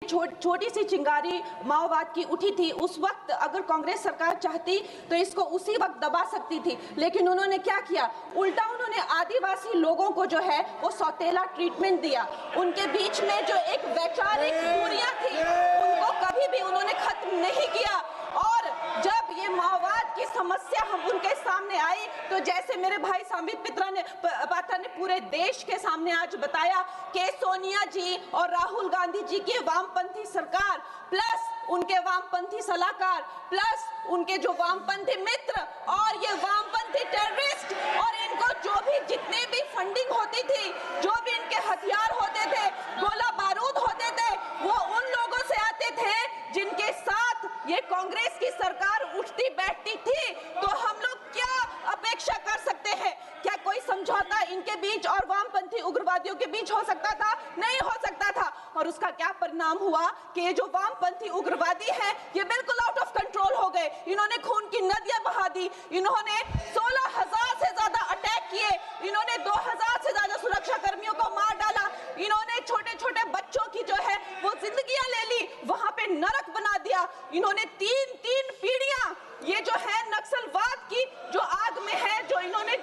छोटी सी चिंगारी माओवाद की उठी थी, उस वक्त अगर कांग्रेस सरकार चाहती तो इसको उसी वक्त दबा सकती थी, लेकिन उन्होंने क्या किया, उल्टा उन्होंने आदिवासी लोगों को जो है वो सौतेला ट्रीटमेंट दिया। उनके बीच में जो एक वैचारिक दूरियां थी उनको कभी भी उन्होंने खत्म नहीं किया। और जब ये माओवाद की समस्या हम उनके सामने आई तो जैसे मेरे भाई संबित पात्रा ने पूरे देश के सामने आज बताया कि सोनिया जी और राहुल गांधी जी की वामपंथी सरकार प्लस उनके वामपंथी सलाहकार प्लस उनके जो वामपंथी मित्र और ये वामपंथी टेररिस्ट और इनको जो भी जितने भी फंडिंग होती थी, जो भी इनके हथियार होते थे, गोला बारूद होते थे, वो उन लोगों से आते थे जिनके साथ ये कांग्रेस की सरकार उठती बैठती थी। तो हम लोग क्या अपेक्षा कर सकते हैं? क्या कोई समझौता इनके बीच और वामपंथी उग्रवादियों के बीच हो सकता था? नहीं हो सकता था। और उसका क्या परिणाम हुआ कि ये जो वामपंथी उग्रवादी हैं ये बिल्कुल आउट ऑफ कंट्रोल हो गए। इन्होंने खून की नदियां बहा दी, इन्होंने 16,000 से ज्यादा अटैक किए, इन्होंने 2,000 से ज्यादा सुरक्षा कर्मियों को मार डाला, इन्होंने छोटे छोटे बच्चों की जो है वो जिंदगियां ले ली, वहां पे नरक बना दिया। इन्होंने तीन पीढ़ियां ये जो है नक्सलवाद की जो आग में है जो इन्होंने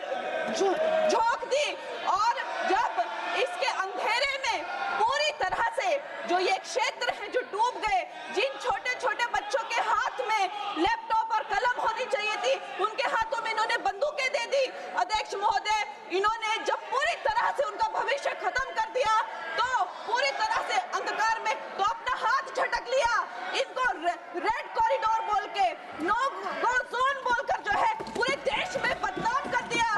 झोंक दी। और जब इसके अंधेरे में पूरी तरह से जो ये क्षेत्र है जो डूब गए, जिन छोटे छोटे बच्चों के हाथ में लैपटॉप और कलम होनी चाहिए थी उनके हाथों में इन्होंने बंदूकें दे दी। अध्यक्ष महोदय, इन्होंने जब पूरी तरह से उनका भविष्य खत्म कर दिया तो पूरी तरह से अंधकार में तो अपना हाथ झटक लिया। इनको रेड कॉरिडोर बोल के, नो गो जोन बोलकर जो है पूरे देश में बदनाम कर दिया।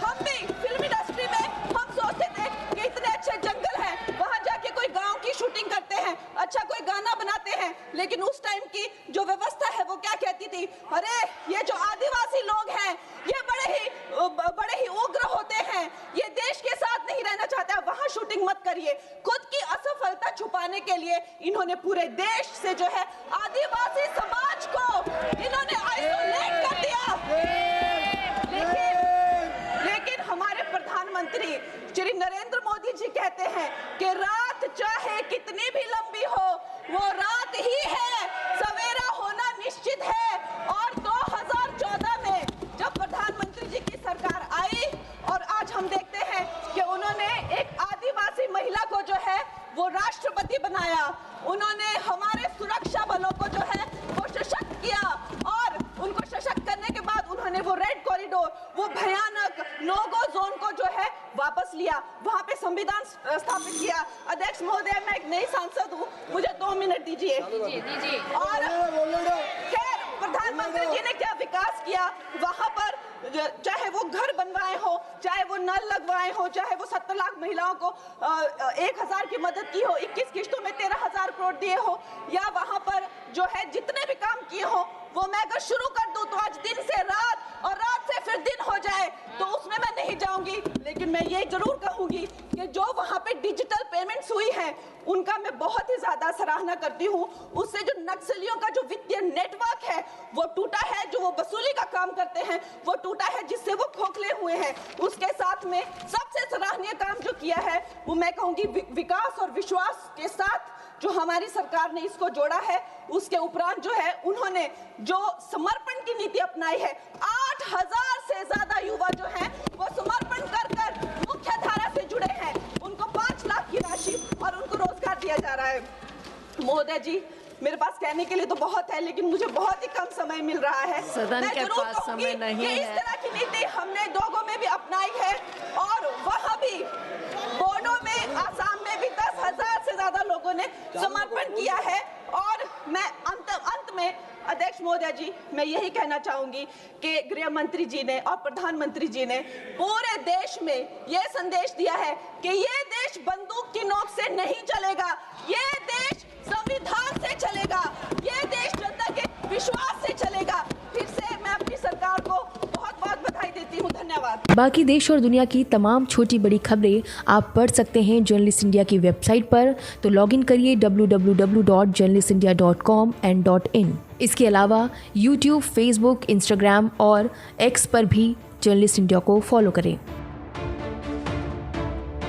हम भी फिल्म इंडस्ट्री में हम सोचते थे कि इतने अच्छे जंगल हैं, वहां जाके कोई गांव की शूटिंग करते हैं, अच्छा कोई गाना बनाते हैं, लेकिन उस टाइम की जो व्यवस्था है वो क्या कहती थी, अरे ये जो आदिवासी लोग हैं ये बड़े ही उग्र होते हैं, ये देश के साथ नहीं रहना चाहते, वहां शूटिंग मत करिए। खुद की असफलता छुपाने के लिए इन्होंने पूरे देश से जो है आदिवासी समाज को इन्होंने आइसोलेट कर दिया। लेकिन हमारे प्रधानमंत्री श्री नरेंद्र मोदी जी कहते हैं कि रात चाहे कितनी भी लंबी हो वो रात ही है, सवेरा होना निश्चित है। और 2014 में जब प्रधानमंत्री जी की सरकार आई और आज हम देखते हैं कि उन्होंने एक आदिवासी महिला को जो है वो राष्ट्रपति बनाया, उन्होंने हमारे सुरक्षा बलों को जो है वो सशक्त किया और उनको सशक्त करने के बाद उन्होंने वो रेड कॉरिडोर, वो भयानक नो गो जोन को जो है वापस लिया, वहां पे संविधान स्थापित किया। अध्यक्ष महोदय, मैं एक नई सांसद हूँ, मुझे 2 मिनट दीजिए। और खैर प्रधानमंत्री जी ने क्या विकास किया वहां पर, चाहे वो घर बनवाए हो, चाहे वो नल लगवाए हो, चाहे वो 70 लाख महिलाओं को 1,000 की मदद की हो, 21 किस्तों में 13,000 करोड़ दिए हो, या वहां पर जो है जितने भी काम किए हो वो मैं अगर शुरू कर दूं तो आज दिन से रात और रात से फिर दिन हो जाए तो उसमें मैं नहीं जाऊंगी। लेकिन मैं ये जरूर कहूंगी कि जो वहां पे डिजिटल पेमेंट्स हुई है उनका मैं बहुत ही ज्यादा सराहना करती हूँ। उससे जो नक्सलियों का जो वित्तीय नेटवर्क है वो टूटा है, जो वो वसूली का काम करते हैं वो टूटा है, जिससे वो खोखले हुए हैं। उसके साथ में सबसे सराहनीय काम जो किया है वो मैं कहूंगी विकास और विश्वास के साथ जो हमारी सरकार ने इसको जोड़ा है। उसके उपरांत जो है उन्होंने जो समर्पण की नीति अपनाई है, 8,000 से ज्यादा युवा जो हैं वो समर्पण कर मुख्य धारा से जुड़े हैं, उनको 5 लाख की राशि और उनको रोजगार दिया जा रहा है। महोदय जी, मेरे पास कहने के लिए तो बहुत है लेकिन मुझे बहुत ही कम समय मिल रहा है। सदन के पास समय नहीं है। इस तरह की नीति हमने दोगो में भी अपनाई है और वहाँ भी बोडो में, आसाम में भी 10,000 से ज्यादा लोगों ने समर्पण किया है। और मैं अंत में अध्यक्ष महोदय जी, मैं यही कहना चाहूंगी कि गृह मंत्री जी ने और प्रधानमंत्री जी ने पूरे देश में यह संदेश दिया है कि ये देश बंदूक की नोक से नहीं चलेगा, ये देश संविधान से चलेगा, ये देश जनता के विश्वास से चलेगा। फिर से मैं अपनी सरकार को बहुत बहुत बधाई देती हूँ। धन्यवाद। बाकी देश और दुनिया की तमाम छोटी बड़ी खबरें आप पढ़ सकते हैं जर्नलिस्ट इंडिया की वेबसाइट पर, तो लॉगिन करिए www.journalistindia.com and .in। इसके अलावा यूट्यूब, फेसबुक, इंस्टाग्राम और एक्स पर भी जर्नलिस्ट इंडिया को फॉलो करें।